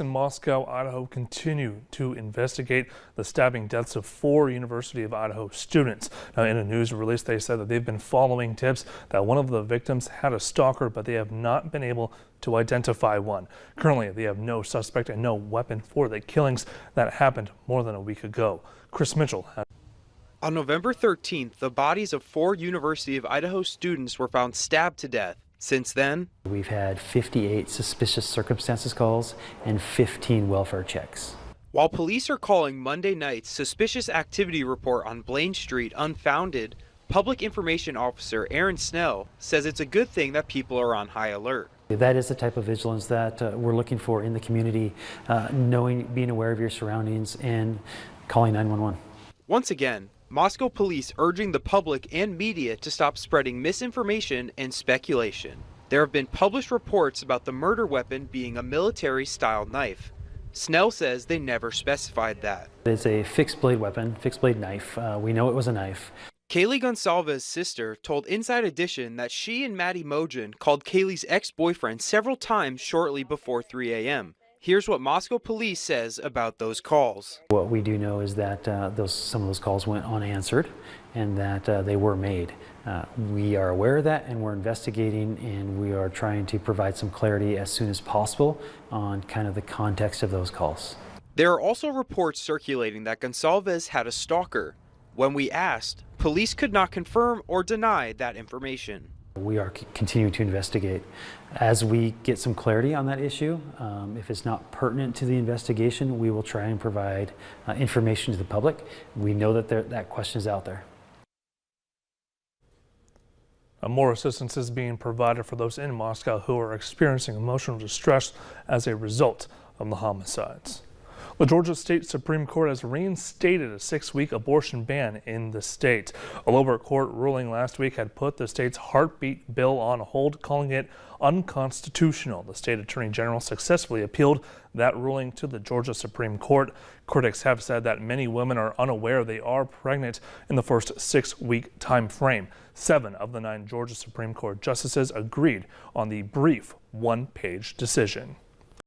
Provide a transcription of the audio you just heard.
In Moscow, Idaho, continue to investigate the stabbing deaths of 4 University of Idaho students. Now, in a news release, they said that they've been following tips that one of the victims had a stalker, but they have not been able to identify one. Currently, they have no suspect and no weapon for the killings that happened more than a week ago. Chris Mitchell has. On November 13th, the bodies of 4 University of Idaho students were found stabbed to death. Since then, we've had 58 suspicious circumstances calls and 15 welfare checks. While police are calling Monday night's suspicious activity report on Blaine Street unfounded, Public Information Officer Aaron Snell says it's a good thing that people are on high alert. That is the type of vigilance that we're looking for in the community, being aware of your surroundings and calling 911. Once again, Moscow police urging the public and media to stop spreading misinformation and speculation. There have been published reports about the murder weapon being a military-style knife. Snell says they never specified that. It's a fixed blade weapon, fixed blade knife. We know it was a knife. Kaylee Gonsalves' sister told Inside Edition that she and Maddie Mogen called Kaylee's ex-boyfriend several times shortly before 3 a.m. Here's what Moscow police says about those calls. What we do know is that some of those calls went unanswered and that they were made. We are aware of that and we're investigating, and we are trying to provide some clarity as soon as possible on kind of the context of those calls. There are also reports circulating that Gonsalves had a stalker. When we asked, police could not confirm or deny that information. We are continuing to investigate. As we get some clarity on that issue, if it's not pertinent to the investigation, we will try and provide information to the public. We know that that question is out there. More assistance is being provided for those in Moscow who are experiencing emotional distress as a result of the homicides. The Georgia State Supreme Court has reinstated a 6-week abortion ban in the state. A lower court ruling last week had put the state's heartbeat bill on hold, calling it unconstitutional. The state attorney general successfully appealed that ruling to the Georgia Supreme Court. Critics have said that many women are unaware they are pregnant in the first 6-week time frame. 7 of the 9 Georgia Supreme Court justices agreed on the brief 1-page decision.